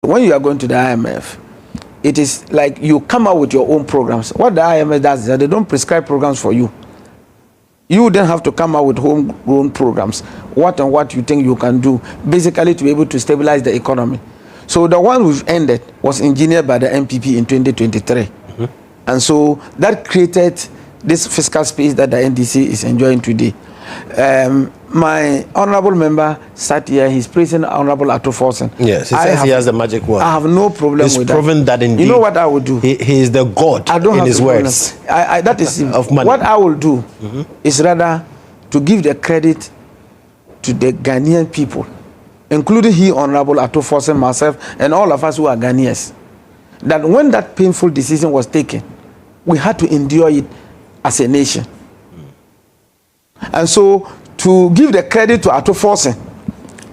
when you are going to the IMF, it is like you come out with your own programs. What the IMF does is that they don't prescribe programs for you. You then have to come out with homegrown programs. What and what you think you can do, basically to be able to stabilize the economy. So the one we've ended was engineered by the NPP in 2023. And so that created this fiscal space that the NDC is enjoying today. My honorable member sat here, he's praising Honorable Atto-Forson. Yes, he says he has the magic word. I have no problem with that. He's proven that indeed. You know what I would do? He is the God in his words. That is of money. What I will do is rather to give the credit to the Ghanaian people, including he, Honorable Atto-Forson, myself, and all of us who are Ghanaians, that when that painful decision was taken, we had to endure it as a nation. And so, to give the credit to Atto-Forson,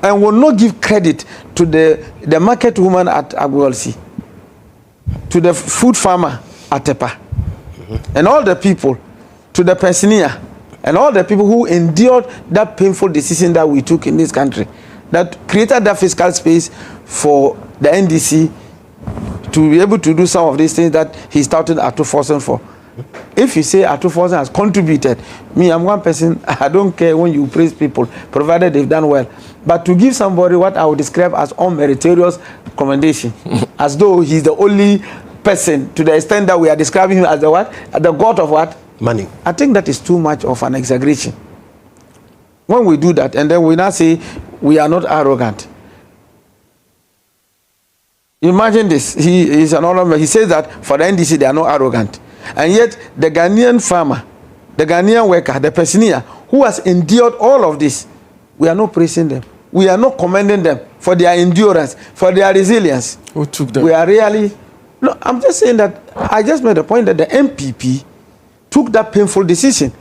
and will not give credit to the market woman at Agwelsi, to the food farmer at Tepa, and all the people, to the pensioner, and all the people who endured that painful decision that we took in this country, that created that fiscal space for the NDC to be able to do some of these things that he started Atto-Forson for. If you say Atto-Forson has contributed, me, I'm one person, I don't care when you praise people, provided they've done well. But to give somebody what I would describe as unmeritorious commendation, as though he's the only person, to the extent that we are describing him as the what? The god of what? Money. I think that is too much of an exaggeration. When we do that, and then we now say we are not arrogant. Imagine this. He is an honorable. He says that for the NDC they are not arrogant. And yet, the Ghanaian farmer, the Ghanaian worker, the pensioner, who has endured all of this, we are not praising them. We are not commending them for their endurance, for their resilience. Who took them? We are really... No, I'm just saying that I just made the point that the NPP took that painful decision.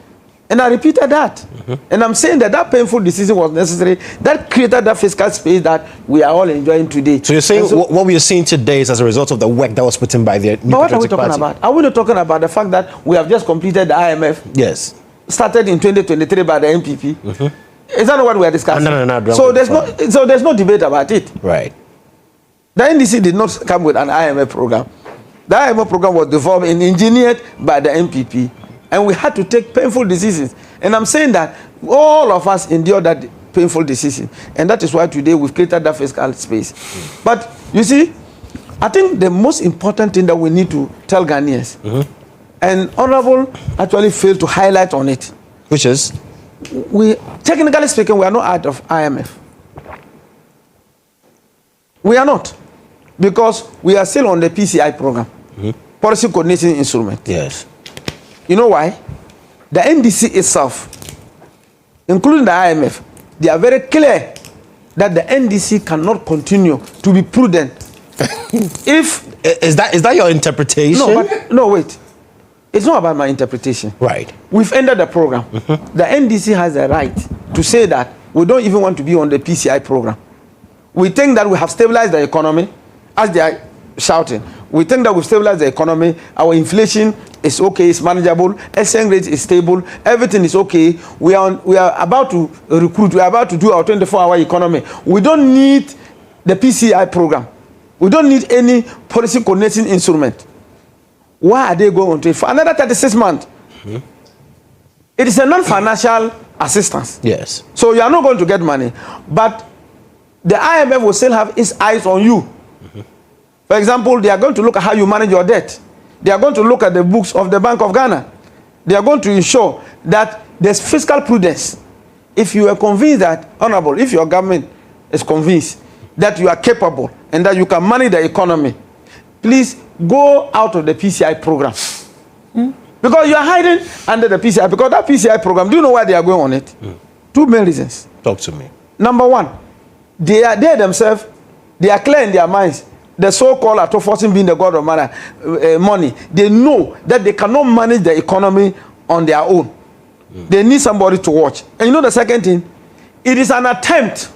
And I repeated that. And I'm saying that that painful decision was necessary. That created that fiscal space that we are all enjoying today. So you're saying what we are seeing today is as a result of the work that was put in by the New But what are we talking about? Are we not talking about the fact that we have just completed the IMF? Yes. Started in 2023 by the NPP? Is that not what we are discussing? No. So there's no debate about it. Right. The NDC did not come with an IMF program. The IMF program was developed and engineered by the NPP. And we had to take painful decisions. And I'm saying that all of us endured that painful decision. And that is why today we've created that fiscal space. But you see, I think the most important thing that we need to tell Ghanaians, and Honorable actually failed to highlight on it. Which is? Technically speaking, we are not out of IMF. We are not. Because we are still on the PCI program. Policy Coordination Instrument. Yes. You know why? The NDC itself, including the IMF, they are very clear that the NDC cannot continue to be prudent. If is that your interpretation? No, wait. It's not about my interpretation. Right. We've ended the program. The NDC has a right to say that we don't even want to be on the PCI program. We think that we have stabilized the economy, as they are shouting. We think that we've stabilized the economy. Our inflation is okay, it's manageable. Exchange rate is stable. Everything is okay. We are about to recruit. We are about to do our 24-hour economy. We don't need the PCI program. We don't need any policy coordination instrument. Why are they going to it for another 36 months? It is a non-financial assistance. Yes. So you are not going to get money. But the IMF will still have its eyes on you. For example, they are going to look at how you manage your debt. They are going to look at the books of the Bank of Ghana. They are going to ensure that there's fiscal prudence. If you are convinced that, Honorable, if your government is convinced that you are capable and that you can manage the economy, please go out of the PCI program. Because you are hiding under the PCI. Because that PCI program, do you know why they are going on it? Two main reasons. Talk to me. Number one, they themselves, they are clear in their minds. The so-called Atto-Forson being the god of money, they know that they cannot manage the economy on their own. They need somebody to watch. And you know the second thing? It is an attempt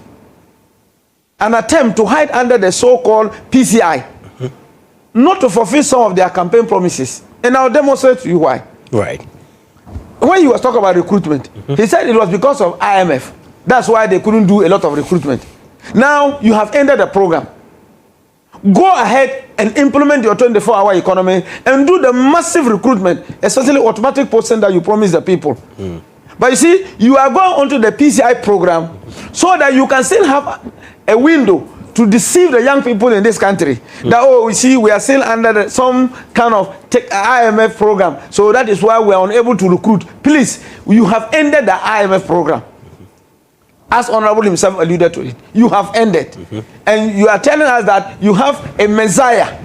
to hide under the so-called PCI, not to fulfill some of their campaign promises. And I'll demonstrate to you why. Right. When he was talking about recruitment, he said it was because of IMF. That's why they couldn't do a lot of recruitment. Now you have ended the program. go ahead and implement your 24-hour economy and do the massive recruitment, especially automatic posting that you promised the people. But you see, you are going onto the PCI program so that you can still have a window to deceive the young people in this country. That, oh, we see, we are still under some kind of IMF program. So that is why we are unable to recruit. Please, you have ended the IMF program. As Honorable himself alluded to it, you have ended. And you are telling us that you have a Messiah.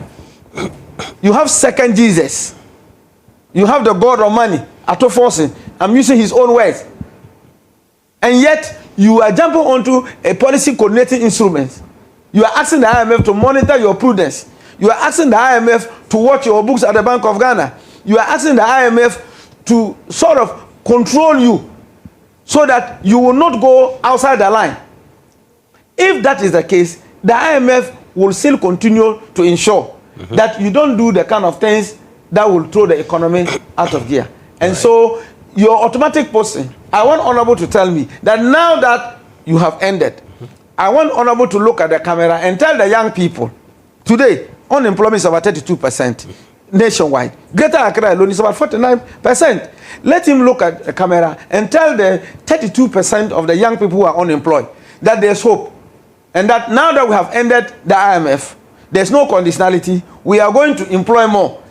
You have second Jesus. You have the God of money, Atoforsin. I'm using his own words. And yet, you are jumping onto a policy coordinating instrument. You are asking the IMF to monitor your prudence. You are asking the IMF to watch your books at the Bank of Ghana. You are asking the IMF to sort of control you so that you will not go outside the line. If that is the case, the IMF will still continue to ensure that you don't do the kind of things that will throw the economy out of gear. And so, your automatic posting, I want Honorable to tell me that now that you have ended, I want Honorable to look at the camera and tell the young people, today, unemployment is about 32% nationwide. Greater Accra alone is about 49%. Let him look at the camera and tell the 32% of the young people who are unemployed that there's hope. And that now that we have ended the IMF, there's no conditionality, we are going to employ more.